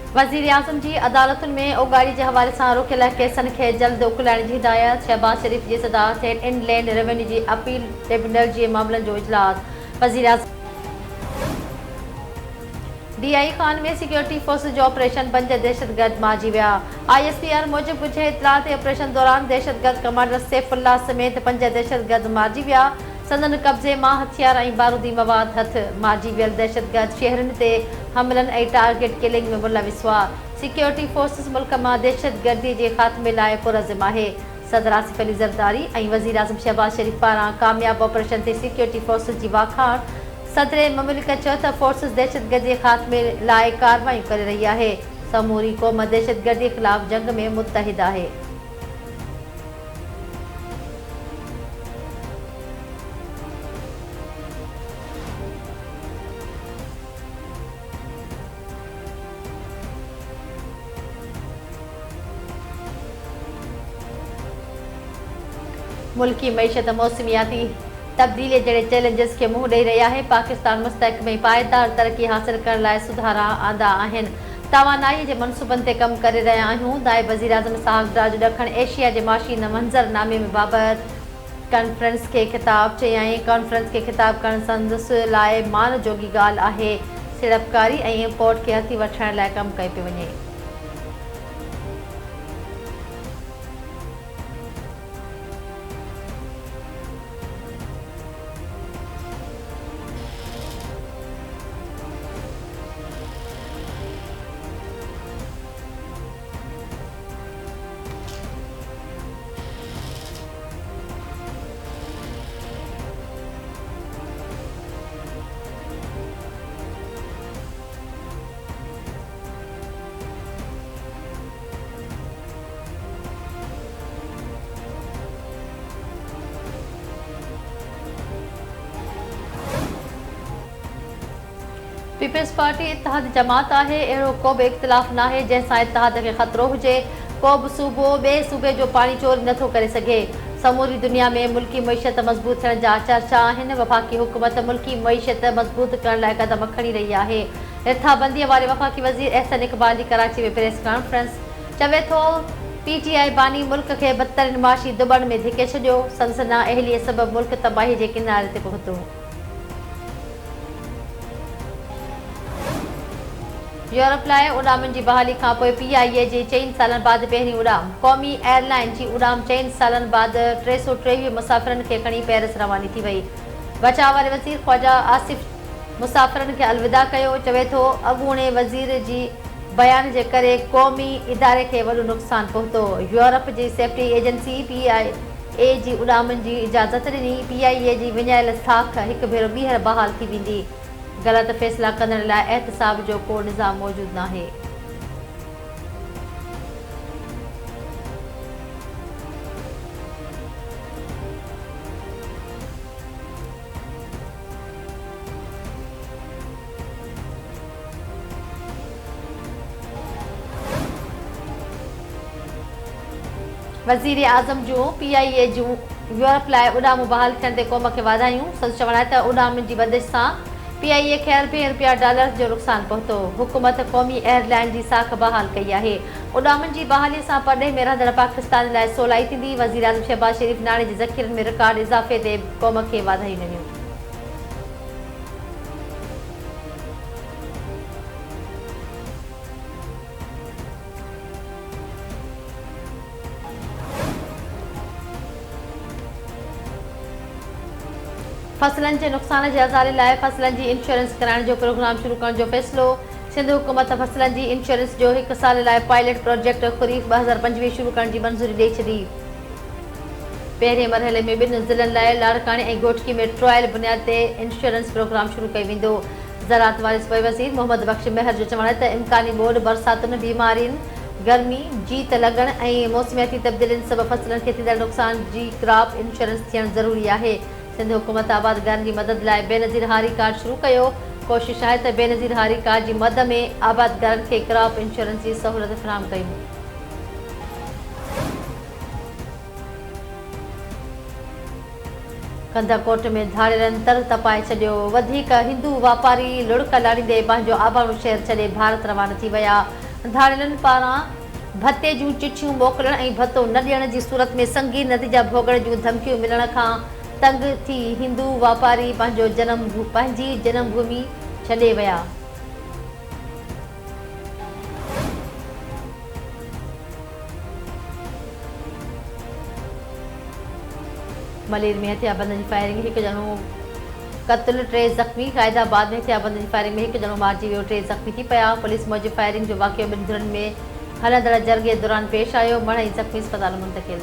वज़ीर आज़म जी अदालतुनि में ओगाड़ी के हवाले से रोकियल केसनि के जल्द उकलाइण की हिदायत। शहबाज शरीफ की सदा थियल इनलैंड रेवेन्यू की अपील ट्रिब्यूनल के मामलन जो इजलास। वज़ीर आज़म DI खान में सिक्योरिटी फोर्सेस जो ऑपरेशन 5 दहशतगर्द मारिजी विया। ISPR मूजिब कुछ इतलात ऑपरेशन दौरान दहशतगर्द कमांडर सैफुल्लाह समेत 5 दहशतगर्द मारिजी विया। संदन कब्जे में हथियार और बारूदी मवाद हथ मारिजी वियल दहशतगर्द शहरन से हमलन और टारगेट किलिंग में मुलविस हुआ। सिक्योरिटी फोर्सेस मुल्क में दहशतगर्दी के खात्मे लाए पुरज़िम है। सदर आसिफ अली ज़रदारी और वज़ीर आज़म शहबाज शरीफ पारा कामयाब ऑपरेशन से सिक्योरिटी फोर्सेस की वाखाण। सदर ममलिकत चयो त फोर्सेस दहशतगर्दी खात्मे लाए कार्रवाई कर रही है। समूरी कौम दहशतगर्दी खिलाफ जंग में मुत्तहिद है। मुल्की मईशत मौसमियाती तब्दीली जड़े चैलेंजेस के मुंह दे रहा है। पाकिस्तान मुस्तहकम पायदार तरक्की हासिल करने लाए सुधारा आंदा आहिन। तवानाई के मनसूबन ते कम कर रहा आहियूं। नायब वज़ीर आज़म साहब राज ॾखण एशिया के माशी मंज़रनामे में बाबत कॉन्फ्रेंस के खिताब चयाईं। कॉन्फ्रेंस के खिताब करण संदसि लाए मान जोगी ॻाल्हि आहे। सीड़पकारी और इम्पोर्ट के हथी वठण लाए कम कई पे वञे। पीपल्स पार्टी इतिहाद जमात है। अड़ो को भी इख्तिलाफ़ ना है जैसा इतिहाद के खतरो हुए। को भी सूबो बे सूबे जो पानी चोरी नथो करे सके। समूरी दुनिया में मुल्की मीशत मजबूत थियण जा चर्चा आहिनि। वफ़ाक़ी हुकूमत मुल्की मीशत मजबूत करण लाइ कदम खणी रही है। इत्थाबंदी वाले वफ़ाक़ी वज़ीर एहसन इकबाल की कराची में प्रेस कॉन्फ्रेंस चवे थो PTI बानी मुल्क के बदतरीन माशी दुबण में धिके छॾियो। संसना अहलीअ सबब मुल्क तबाही के किनारे ते पहुतो। यूरोप लाए उड़ामन की बहाली का PIA जी 4 सालन बाद पहिरीं उड़ाम। कौमी एयरलाइन की उड़ाम 4 सालन बाद 323 मुसाफ़िरन के खणी पेरिस रवानी थी वई। बचाव वाले वज़ीर ख्वाजा आसिफ मुसाफ़िरन के अलविदा कयो। चवे थो अॻूणे वज़ीर जी बयान के करे कौमी इदारे के वॾो नुक़सान पहुतो। यूरोप की सेफ्टी एजेंसी PIA जी उड़ामन की इजाज़त ॾिनी। PIA जी विञायल साख एक भेरो ॿीहर बहाल थी वेंदी। गलत फैसला करण लाइ एहतसाब जो को निज़ाम मौजूद ना है। वज़ीर आज़म जो PIA जो यूरोप लाए उड़ामूं बहाल थियण ते क़ौम खे वाधायूं। संदसि चवण आहे त उड़ामनि जी बंदिश सां PIA खे अरबें रुपया डॉलर जो नुक़सान पहुतो। हुकूमत क़ौमी एयरलाइन की साख बहाल कई है। उड़ामन की बहाली से परॾे में रहंदड़ पाकिस्तान लाइ सवलाई थींदी। वज़ीर आज़म शहबाज शरीफ नाणे के ज़ख़ीरन में रिकॉर्ड इज़ाफ़े ते क़ौम खे वाधायूं ॾिनियूं। फसलन के नुक़सान के हज़ारे लाए फसलन की इंश्योरेंस कराने जो प्रोग्राम शुरू करने जो फैसलो। सिंध हुकूमत फसलन की इंश्योरेंस जो 1 साल लाए पायलट प्रोजेक्ट खरीफ 2025 शुरू करने की मंजूरी दे छी। पहले मरहले में 2 ज़िलन लाए लाड़कानी और गोटकी में ट्रायल बुनियाद ते इंश्योरेंस प्रोग्राम शुरू कई वेंदो। ज़राअत वारिस वज़ीर मोहम्मद बख्श महर जो चवण है त इम्कानी बोर्ड बरसातुनि बीमारियुनि गर्मी जीत लगण और मौसमियाती तब्दीलियुनि सबब फसलन के थींदड़ नुक़सान की क्रॉप इंश्योरेंस थियण ज़रूरी है। सिंध हुकूमत आबादगारनि की मदद लाए बेनज़ीर हारी कार्ड शुरू कयो। कोशिश है तो बेनज़ीर हारी कार्ड की मद में आबादगारनि के क्रॉप इंश्योरेंस की सहूलियत फराहम कयूं। कंधाकोट में धाड़ेरनि तर तपाए छॾियो। वधीक हिंदू वापारी लुड़क लाड़ींदे पंहिंजो आबाणो शहर छॾे भारत रवाना थी विया। धाड़ेलनि पारां भत्ते जूं चिठियूं मोकिलण ऐं भत्तो न ॾियण जी सूरत में संगीन नतीजा भोगण जूं धमकियूं मिलण खां तंग थी हिंदू वापारी पंहिंजी जनमभूमि छॾे विया। मलेर में हथियारबंद जी फायरिंग, हिकु ॼणो क़त्ल, 3 ज़ख़्मी। क़ाइदाबाद में हथियारबंद जी फायरिंग में हिकु ॼणो मारिजी वियो, 3 ज़ख़्मी थी पिया। पुलिस मूजिबि फायरिंग जो वाक़ियो ॿिनि धुरनि में हलंदड़ जरगे दौरान पेश आयो। मणई ज़ख़्मी अस्पताल मुंतक़िल।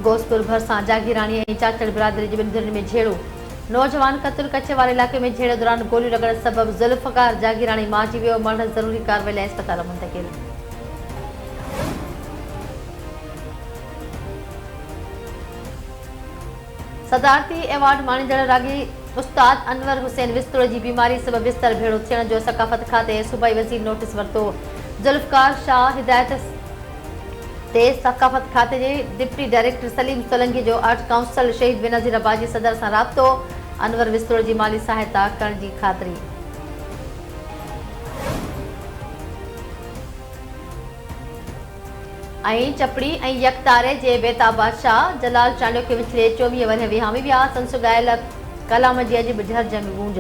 गोसपुर भरसां जागीराणी ऐं चाचड़ बिरादरी जी ॿिनि धुरनि में झेड़ो। नौजवान क़त्ल कच्छ वारे इलाक़े में झेड़े दौरान गोलियूं लॻण सबबि ज़ुल्फ़कार जागीराणी मारिजी वियो। मरण ज़रूरी कार्रवाई लाइ अस्पताल मुंतक़िल। सदारती अवार्ड माणींदड़ रागी उस्ताद अनवर हुसैन विस्तुर जी बीमारी सबबि बिस्तर भेड़ो थियण जो सकाफ़त खाते सूबाई वज़ीर नोटिस वरितो। ज़ुल्फ़कार शाह हिदायत ते सकाफ़त खाते जे डिप्टी डायरेक्टर सलीम सोलंकी जो आर्ट काउंसिल शहीद बेनज़ीर अब्बासी सदर सां राब्तो। अनवर विस्तुर जी माली सहायता करण जी ख़ातिरी। ऐं चपड़ी ऐं यकतारे जे बेताब बादशाह जलाल चांडियो खे विछड़े 24 वरह विहामे विया। संसुगायल कलाम जी अॼु बि झरझ में गूंज।